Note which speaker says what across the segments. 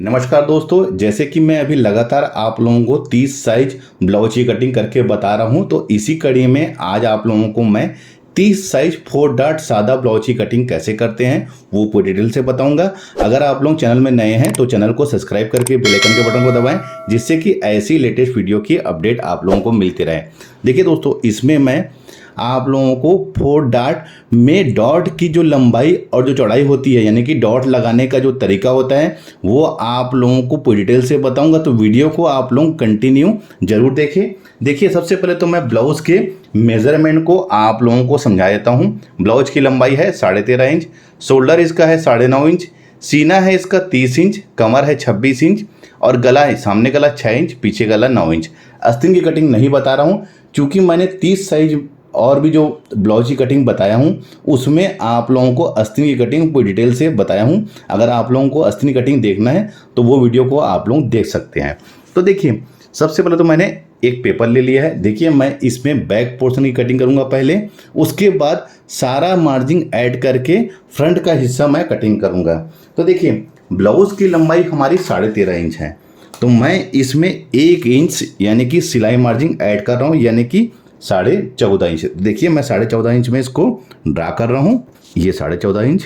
Speaker 1: नमस्कार दोस्तों, जैसे कि मैं अभी लगातार आप लोगों को 30 साइज ब्लाउज की कटिंग करके बता रहा हूं, तो इसी कड़ी में आज आप लोगों को मैं 30 साइज 4 डॉट सादा ब्लाउज की कटिंग कैसे करते हैं वो पूरी डिटेल से बताऊंगा। अगर आप लोग चैनल में नए हैं तो चैनल को सब्सक्राइब करके बेल आइकन के बटन को दबाएं, जिससे कि ऐसी लेटेस्ट वीडियो की अपडेट आप लोगों को मिलती रहे। देखिए दोस्तों, इसमें मैं आप लोगों को 4 डॉट में डॉट की जो लंबाई और जो चौड़ाई होती है, यानी कि डॉट लगाने का जो तरीका होता है, वो आप लोगों को पूरी डिटेल से बताऊंगा। तो वीडियो को आप लोग कंटिन्यू जरूर देखें। देखिए, सबसे पहले तो मैं ब्लाउज के मेजरमेंट को आप लोगों को समझा देता हूं। ब्लाउज की लंबाई है 13.5 इंच, शोल्डर इसका है 9.5 इंच, सीना है इसका 30 इंच, कमर है 26 इंच और गला है, सामने गला 6 इंच, पीछे गला 9 इंच। आस्तीन की कटिंग नहीं बता रहा हूँ, क्योंकि मैंने 30 साइज और भी जो ब्लाउज की कटिंग बताया हूँ उसमें आप लोगों को आस्तीन की कटिंग पूरी डिटेल से बताया हूँ। अगर आप लोगों को आस्तीन की कटिंग देखना है तो वो वीडियो को आप लोग देख सकते हैं। तो देखिए, सबसे पहले तो मैंने एक पेपर ले लिया है। देखिए, मैं इसमें बैक पोर्शन की कटिंग करूँगा पहले, उसके बाद सारा मार्जिन ऐड करके फ्रंट का हिस्सा मैं कटिंग करूँगा। तो देखिए, ब्लाउज की लंबाई हमारी 13.5 इंच है, तो मैं इसमें 1 इंच यानी कि सिलाई मार्जिन ऐड कर रहा हूँ, यानी कि 14.5 इंच। देखिए, मैं 14.5 इंच में इसको ड्रा कर रहा हूँ, ये 14.5 इंच।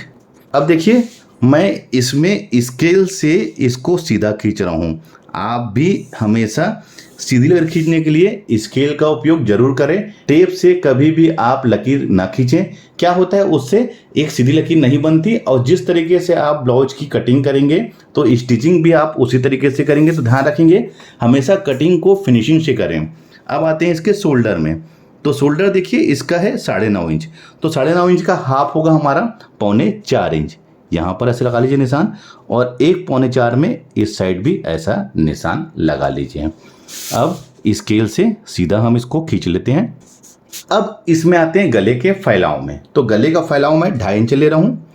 Speaker 1: अब देखिए, मैं इसमें स्केल से इसको सीधा खींच रहा हूँ। आप भी हमेशा सीधी लकीर खींचने के लिए स्केल का उपयोग जरूर करें। टेप से कभी भी आप लकीर ना खींचें। क्या होता है, उससे एक सीधी लकीर नहीं बनती, और जिस तरीके से आप ब्लाउज की कटिंग करेंगे तो स्टिचिंग भी आप उसी तरीके से करेंगे। तो ध्यान रखेंगे, हमेशा कटिंग को फिनिशिंग से करें। अब आते हैं इसके शोल्डर में। तो शोल्डर देखिए, इसका है 9.5 इंच, तो 9.5 इंच का हाफ होगा हमारा 3.25 इंच। यहाँ पर ऐसे लगा लीजिए निशान, और 1.25 में इस साइड भी ऐसा निशान लगा लीजिए। अब स्केल से सीधा हम इसको खींच लेते हैं। अब इसमें आते हैं गले के फैलाव में। तो गले का फैलाव मैं 2.5 इंच ले रहा हूँ।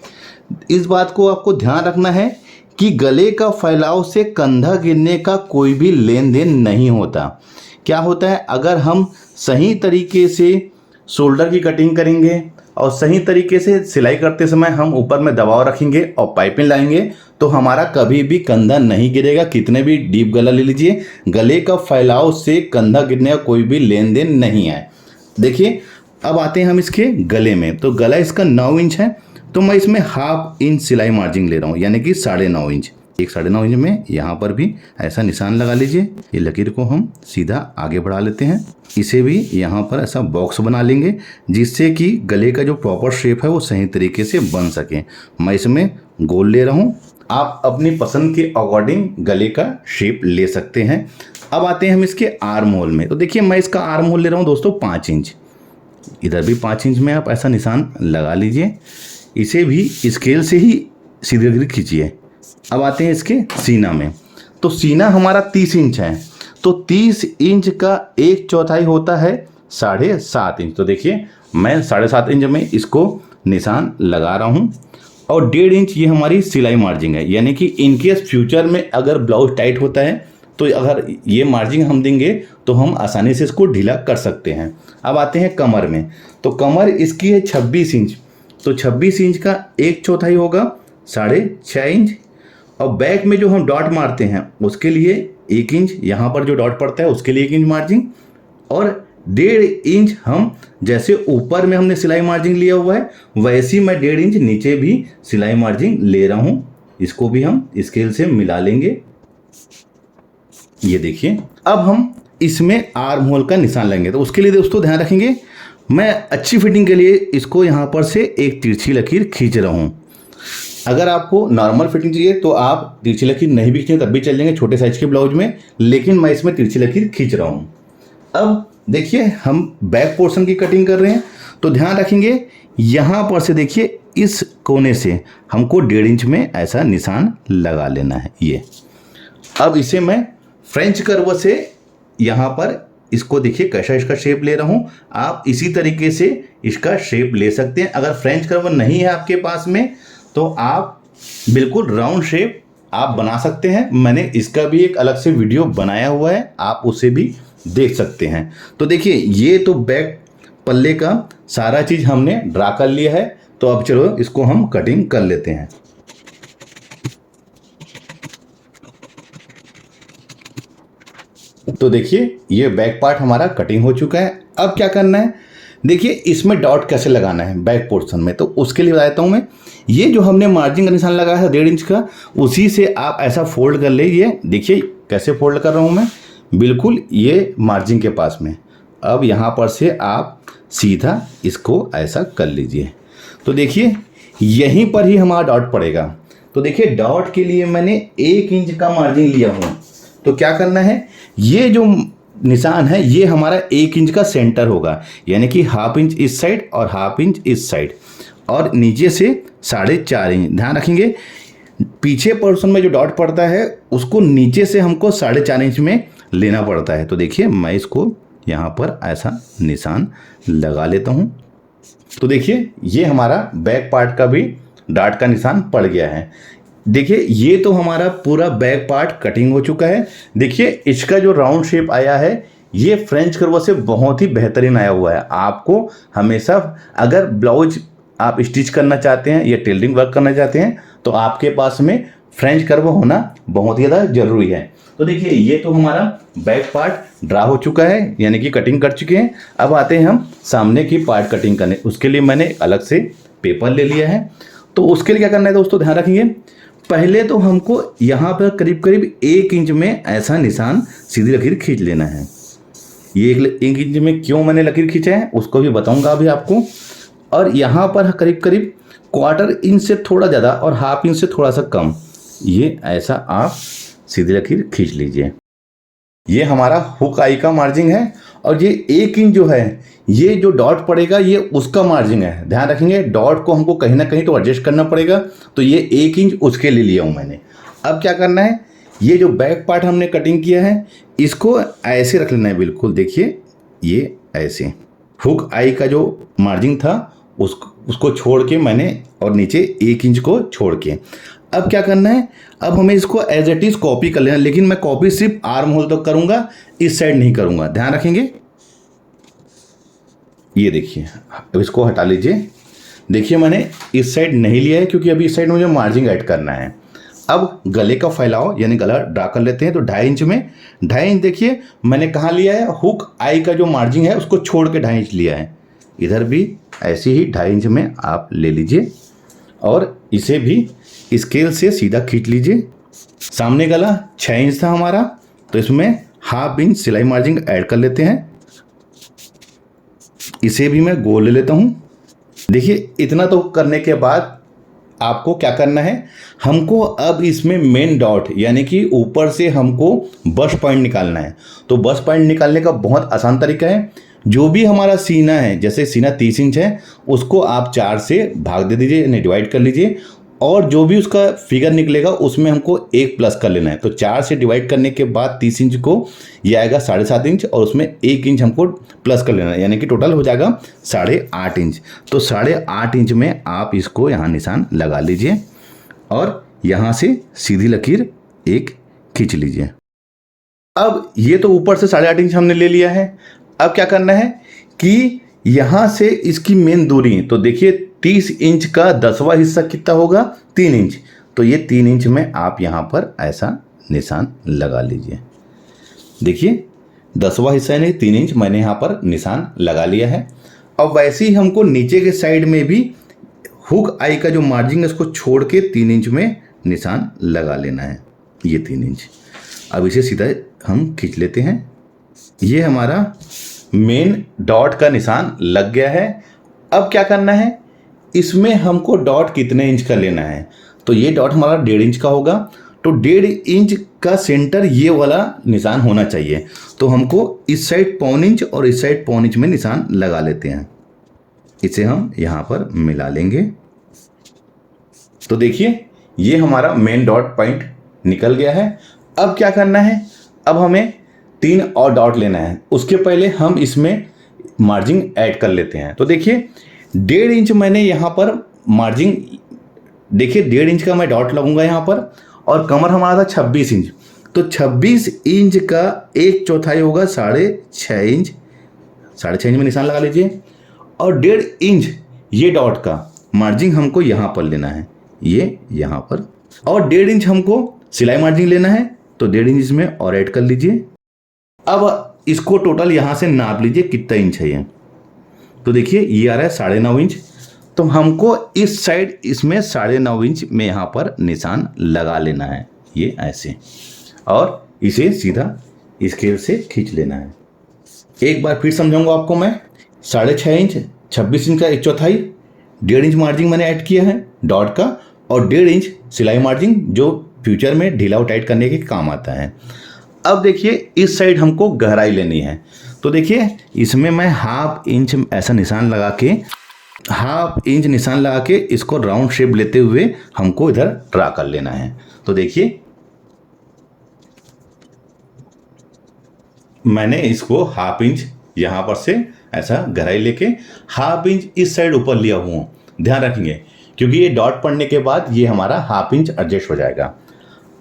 Speaker 1: इस बात को आपको ध्यान रखना है कि गले का फैलाव से कंधा गिरने का कोई भी लेन देन नहीं होता। क्या होता है, अगर हम सही तरीके से शोल्डर की कटिंग करेंगे और सही तरीके से सिलाई करते समय हम ऊपर में दबाव रखेंगे और पाइपिंग लाएंगे, तो हमारा कभी भी कंधा नहीं गिरेगा। कितने भी डीप गला ले लीजिए, गले का फैलाव से कंधा गिरने का कोई भी लेन देन नहीं है। देखिए, अब आते हैं हम इसके गले में। तो गला इसका 9 इंच है, तो मैं इसमें 1/2 इंच सिलाई मार्जिन ले रहा हूँ, यानी कि 9.5 इंच। एक 9.5 इंच में यहाँ पर भी ऐसा निशान लगा लीजिए। ये लकीर को हम सीधा आगे बढ़ा लेते हैं, इसे भी यहाँ पर ऐसा बॉक्स बना लेंगे, जिससे कि गले का जो प्रॉपर शेप है वो सही तरीके से बन सके। मैं इसमें गोल ले रहा हूँ, आप अपनी पसंद के अकॉर्डिंग गले का शेप ले सकते हैं। अब आते हैं हम इसके आर्म होल में। तो देखिए, मैं इसका आर्म होल ले रहा हूँ दोस्तों 5 इंच। इधर भी 5 इंच में आप ऐसा निशान लगा लीजिए, इसे भी स्केल से ही सीधे खींचिए। अब आते हैं इसके सीना में। तो सीना हमारा 30 इंच है, तो 30 इंच का 1/4 होता है 7.5 इंच। तो देखिए, मैं 7.5 इंच में इसको निशान लगा रहा हूँ, और 1.5 इंच ये हमारी सिलाई मार्जिन है। यानी कि इनकेस फ्यूचर में अगर ब्लाउज टाइट होता है तो अगर ये मार्जिन हम देंगे तो हम आसानी से इसको ढीला कर सकते हैं। अब आते हैं कमर में। तो कमर इसकी है 26 इंच, तो 26 इंच का 1/4 होगा 6.5 इंच। और बैक में जो हम डॉट मारते हैं उसके लिए 1 इंच, यहाँ पर जो डॉट पड़ता है उसके लिए 1 इंच मार्जिन, और 1.5 इंच हम जैसे ऊपर में हमने सिलाई मार्जिन लिया हुआ है वैसे ही मैं 1.5 इंच नीचे भी सिलाई मार्जिन ले रहा हूँ। इसको भी हम स्केल से मिला लेंगे। ये देखिए, अब हम इसमें आर्म होल का निशान लेंगे। तो उसके लिए दोस्तों ध्यान रखेंगे, मैं अच्छी फिटिंग के लिए इसको यहाँ पर से एक तिरछी लकीर खींच रहा हूँ। अगर आपको नॉर्मल फिटिंग चाहिए तो आप तिरछी लकीर नहीं भी खींचें तब भी चल जाएंगे छोटे साइज के ब्लाउज में, लेकिन मैं इसमें तिरछी लकीर खींच रहा हूँ। अब देखिए, हम बैक पोर्शन की कटिंग कर रहे हैं, तो ध्यान रखेंगे यहाँ पर से देखिए इस कोने से हमको 1.5 इंच में ऐसा निशान लगा लेना है। ये अब इसे मैं फ्रेंच कर्व से यहाँ पर इसको देखिए कैसा इसका शेप ले रहा हूँ। आप इसी तरीके से इसका शेप ले सकते हैं। अगर फ्रेंच कर्व नहीं है आपके पास में तो आप बिल्कुल राउंड शेप आप बना सकते हैं। मैंने इसका भी एक अलग से वीडियो बनाया हुआ है, आप उसे भी देख सकते हैं। तो देखिए, ये तो बैक पल्ले का सारा चीज़ हमने ड्रा कर लिया है। तो अब चलो इसको हम कटिंग कर लेते हैं। तो देखिए ये बैक पार्ट हमारा कटिंग हो चुका है। अब क्या करना है, देखिए इसमें डॉट कैसे लगाना है बैक पोर्शन में, तो उसके लिए बताता हूँ मैं। ये जो हमने मार्जिन का निशान लगाया है 1.5 इंच का, उसी से आप ऐसा फोल्ड कर लीजिए। देखिए कैसे फोल्ड कर रहा हूँ मैं, बिल्कुल ये मार्जिन के पास में। अब यहाँ पर से आप सीधा इसको ऐसा कर लीजिए। तो देखिए यहीं पर ही हमारा डॉट पड़ेगा। तो देखिए डॉट के लिए मैंने 1 इंच का मार्जिन लिया हूँ। तो क्या करना है, ये जो निशान है ये हमारा 1 इंच का सेंटर होगा, यानी कि 1/2 इंच इस साइड और 1/2 इंच इस साइड, और नीचे से 4.5 इंच। ध्यान रखेंगे पीछे पोर्शन में जो डॉट पड़ता है उसको नीचे से हमको 4.5 इंच में लेना पड़ता है। तो देखिए मैं इसको यहाँ पर ऐसा निशान लगा लेता हूँ। तो देखिए ये हमारा बैक पार्ट का भी डॉट का निशान पड़ गया है। देखिए ये तो हमारा पूरा बैक पार्ट कटिंग हो चुका है। देखिए इसका जो राउंड शेप आया है ये फ्रेंच कर्व से बहुत ही बेहतरीन आया हुआ है। आपको हमेशा अगर ब्लाउज आप स्टिच करना चाहते हैं या टेलरिंग वर्क करना चाहते हैं तो आपके पास में फ्रेंच कर्व होना बहुत ही ज़्यादा जरूरी है। तो देखिए ये तो हमारा बैक पार्ट ड्रा हो चुका है, यानी कि कटिंग कर चुके हैं। अब आते हैं हम सामने की पार्ट कटिंग करने। उसके लिए मैंने अलग से पेपर ले लिया है। तो उसके लिए क्या करना है दोस्तों, ध्यान रखेंगे पहले तो हमको यहाँ पर करीब करीब 1 इंच में ऐसा निशान सीधी लकीर खींच लेना है। ये 1 इंच में क्यों मैंने लकीर खींचा है उसको भी बताऊंगा अभी आपको। और यहाँ पर करीब करीब 1/4 इंच से थोड़ा ज़्यादा और 1/2 इंच से थोड़ा सा कम, ये ऐसा आप सीधी लकीर खींच लीजिए। ये हमारा हुक आई का मार्जिन है, और ये 1 इंच जो है ये जो डॉट पड़ेगा ये उसका मार्जिन है। ध्यान रखेंगे डॉट को हमको कहीं ना कहीं तो एडजस्ट करना पड़ेगा, तो ये 1 इंच उसके लिए लिया हूँ मैंने। अब क्या करना है, ये जो बैक पार्ट हमने कटिंग किया है इसको ऐसे रख लेना है बिल्कुल। देखिए ये ऐसे हुक आई का जो मार्जिन था उसको छोड़ के मैंने, और नीचे 1 इंच को छोड़ के। अब क्या करना है, अब हमें इसको एज इट इज कॉपी कर लेना, लेकिन मैं कॉपी सिर्फ आर्म होल तक करूंगा, इस साइड नहीं करूंगा। ध्यान रखेंगे ये देखिए, अब इसको हटा लीजिए। देखिए मैंने इस साइड नहीं लिया है क्योंकि अभी इस साइड मुझे मार्जिन ऐड करना है। अब गले का फैलाव यानी गला ड्रा कर लेते हैं। तो 2.5 इंच में 2.5 इंच देखिए मैंने कहाँ लिया है, हुक आई का जो मार्जिन है उसको छोड़ के 2.5 इंच लिया है। इधर भी ऐसे ही 2.5 इंच में आप ले लीजिए और इसे भी स्केल से सीधा खींच लीजिए। सामने गला 6 इंच था हमारा, तो इसमें 1/2 इंच सिलाई मार्जिन ऐड कर लेते हैं। इसे भी मैं गोल ले लेता हूँ। देखिए इतना तो करने के बाद आपको क्या करना है, हमको अब इसमें मेन डॉट यानी कि ऊपर से हमको बस्ट पॉइंट निकालना है। तो बस्ट पॉइंट निकालने का बहुत आसान तरीका है, जो भी हमारा सीना है, जैसे सीना 30 इंच है उसको आप 4 से भाग दे दीजिए यानी डिवाइड कर लीजिए, और जो भी उसका फिगर निकलेगा उसमें हमको 1 प्लस कर लेना है। तो 4 से डिवाइड करने के बाद 30 इंच को ये आएगा 7.5 इंच, और उसमें 1 इंच हमको प्लस कर लेना है, यानी कि टोटल हो जाएगा 8.5 इंच। तो 8.5 इंच में आप इसको यहाँ निशान लगा लीजिए और यहाँ से सीधी लकीर एक खींच लीजिए। अब ये तो ऊपर से 8.5 इंच हमने ले लिया है। अब क्या करना है कि यहाँ से इसकी मेन दूरी, तो देखिए 30 इंच का 10वां हिस्सा कितना होगा, 3 इंच। तो ये 3 इंच में आप यहाँ पर ऐसा निशान लगा लीजिए। देखिए 10वां हिस्सा नहीं 3 इंच मैंने यहाँ पर निशान लगा लिया है। अब वैसे ही हमको नीचे के साइड में भी हुक आई का जो मार्जिन है उसको छोड़ के 3 इंच में निशान लगा लेना है, ये 3 इंच। अब इसे सीधा हम खींच लेते हैं। ये हमारा मेन डॉट का निशान लग गया है। अब क्या करना है, इसमें हमको डॉट कितने इंच का लेना है, तो ये डॉट हमारा 1.5 इंच का होगा। तो 1.5 इंच का सेंटर ये वाला निशान होना चाहिए। तो हमको इस साइड 1.25 इंच और इस साइड 1.25 इंच में निशान लगा लेते हैं। इसे हम यहाँ पर मिला लेंगे। तो देखिए ये हमारा मेन डॉट पॉइंट निकल गया है। अब क्या करना है, अब हमें 3 और डॉट लेना है। उसके पहले हम इसमें मार्जिन ऐड कर लेते हैं। तो देखिए 1.5 इंच मैंने यहाँ पर मार्जिन, देखिए 1.5 इंच का मैं डॉट लगूंगा यहाँ पर, और कमर हमारा था 26 इंच। तो 26 इंच का 1/4 होगा 6.5 इंच। 6.5 इंच में निशान लगा लीजिए, और 1.5 इंच ये डॉट का मार्जिन हमको यहाँ पर लेना है, ये यहाँ पर, और 1.5 इंच हमको सिलाई मार्जिन लेना है। तो 1.5 इंच में और ऐड कर लीजिए। अब इसको टोटल यहाँ से नाप लीजिए कितना इंच है ये। तो देखिए ये आ रहा है 9.5 इंच। तो हमको इस साइड इसमें 9.5 इंच में यहाँ पर निशान लगा लेना है, ये ऐसे, और इसे सीधा स्केल से खींच लेना है। एक बार फिर समझाऊंगा आपको मैं। 6.5 इंच, 26 इंच का 1/4, 1.5 इंच मार्जिन मैंने ऐड किया है डॉट का, और 1.5 इंच सिलाई मार्जिन जो फ्यूचर में ढीला और टाइट करने के काम आता है। अब देखिए इस साइड हमको गहराई लेनी है। तो देखिए इसमें मैं 1/2 इंच ऐसा निशान लगा के, 1/2 इंच निशान लगा के इसको राउंड शेप लेते हुए हमको इधर ड्रा कर लेना है। तो देखिए मैंने इसको 1/2 इंच यहाँ पर से ऐसा गहराई लेके 1/2 इंच इस साइड ऊपर लिया हुआ। ध्यान रखेंगे क्योंकि ये डॉट पड़ने के बाद ये हमारा 1/2 इंच एडजस्ट हो जाएगा।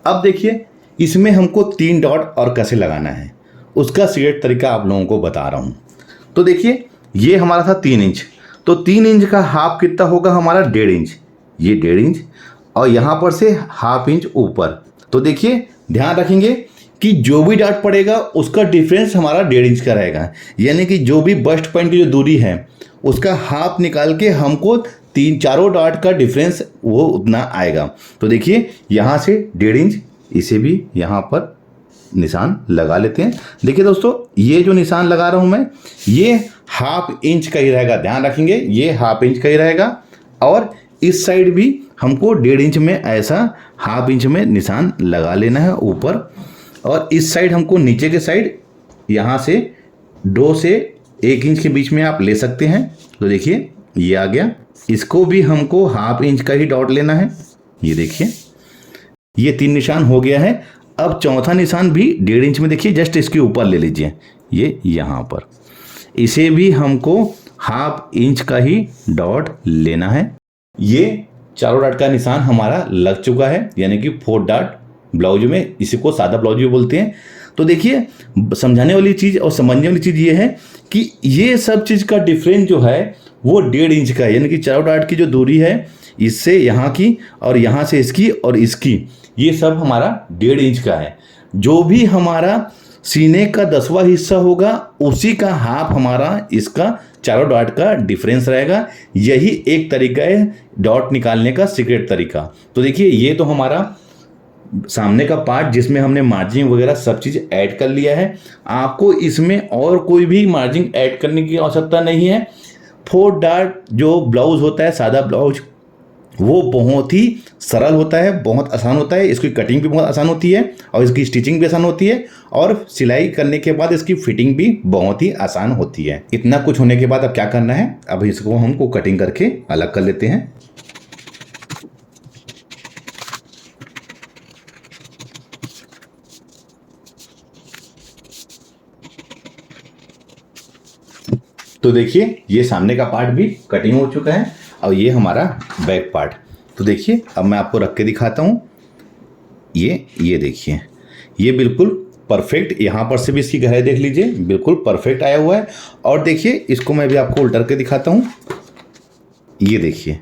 Speaker 1: अब देखिए इसमें हमको 3 डॉट और कैसे लगाना है उसका सीक्रेट तरीका आप लोगों को बता रहा हूँ। तो देखिए ये हमारा था 3 इंच, तो 3 इंच का हाफ कितना होगा हमारा 1.5 इंच, ये 1.5 इंच, और यहाँ पर से 1/2 इंच ऊपर। तो देखिए ध्यान रखेंगे कि जो भी डॉट पड़ेगा उसका डिफरेंस हमारा 1.5 इंच का रहेगा, यानी कि जो भी बस्ट पॉइंट की जो दूरी है उसका हाफ निकाल के हमको 3-4 डॉट का डिफरेंस वो उतना आएगा। तो देखिए यहाँ से 1.5 इंच, इसे भी यहाँ पर निशान लगा लेते हैं। देखिए दोस्तों ये जो निशान लगा रहा हूँ मैं, ये 1/2 इंच का ही रहेगा, ध्यान रखेंगे ये 1/2 इंच का ही रहेगा। और इस साइड भी हमको 1.5 इंच में ऐसा 1/2 इंच में निशान लगा लेना है ऊपर, और इस साइड हमको नीचे के साइड यहाँ से 2 से 1 इंच के बीच में आप ले सकते हैं। तो देखिए ये आ गया, इसको भी हमको 1/2 इंच का ही डॉट लेना है। ये देखिए ये 3 निशान हो गया है। अब चौथा निशान भी 1.5 इंच में देखिए जस्ट इसके ऊपर ले लीजिए, ये यहाँ पर, इसे भी हमको 1/2 इंच का ही डॉट लेना है। ये 4 डॉट का निशान हमारा लग चुका है, यानी कि 4 डॉट ब्लाउज में, इसी को सादा ब्लाउज भी बोलते हैं। तो देखिए समझाने वाली चीज़ और समझने वाली चीज़ ये है कि ये सब चीज़ का डिफरेंस जो है वो 1.5 इंच का है, यानी कि 4 डॉट की जो दूरी है इससे यहाँ की और यहाँ से इसकी और इसकी, ये सब हमारा 1.5 इंच का है। जो भी हमारा सीने का 10वां हिस्सा होगा उसी का हाफ हमारा इसका 4 डॉट का डिफरेंस रहेगा। यही एक तरीका है डॉट निकालने का सीक्रेट तरीका। तो देखिए ये तो हमारा सामने का पार्ट जिसमें हमने मार्जिन वगैरह सब चीज़ ऐड कर लिया है। आपको इसमें और कोई भी मार्जिन ऐड करने की आवश्यकता नहीं है। 4 डॉट जो ब्लाउज होता है, सादा ब्लाउज, वो बहुत ही सरल होता है, बहुत आसान होता है। इसकी कटिंग भी बहुत आसान होती है और इसकी स्टिचिंग भी आसान होती है, और सिलाई करने के बाद इसकी फिटिंग भी बहुत ही आसान होती है। इतना कुछ होने के बाद अब क्या करना है, अब इसको हमको कटिंग करके अलग कर लेते हैं। तो देखिए ये सामने का पार्ट भी कटिंग हो चुका है और ये हमारा बैक पार्ट। तो देखिए अब मैं आपको रख के दिखाता हूँ। ये देखिए ये बिल्कुल परफेक्ट, यहाँ पर से भी इसकी गहराई देख लीजिए, बिल्कुल परफेक्ट आया हुआ है। और देखिए इसको मैं भी आपको उल्टा के दिखाता हूँ। ये देखिए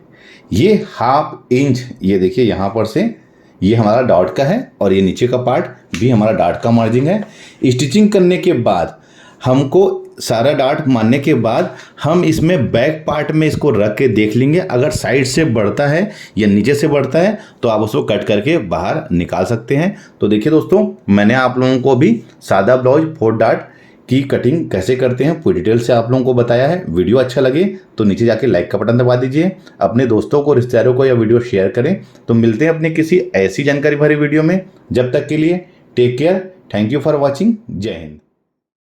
Speaker 1: ये 1/2 इंच, ये देखिए यहाँ पर से ये हमारा डॉट का है और ये नीचे का पार्ट भी हमारा डॉट का मार्जिन है। स्टिचिंग करने के बाद हमको सारा डॉट मारने के बाद हम इसमें बैक पार्ट में इसको रख के देख लेंगे। अगर साइड से बढ़ता है या नीचे से बढ़ता है तो आप उसको कट करके बाहर निकाल सकते हैं। तो देखिए दोस्तों मैंने आप लोगों को भी सादा ब्लाउज 4 डॉट की कटिंग कैसे करते हैं पूरी डिटेल से आप लोगों को बताया है। वीडियो अच्छा लगे तो नीचे जाके लाइक का बटन दबा दीजिए, अपने दोस्तों को, रिश्तेदारों को यह वीडियो शेयर करें। तो मिलते हैं अपने किसी ऐसी जानकारी भरी वीडियो में। जब तक के लिए take care, thank you for watching, जय हिंद।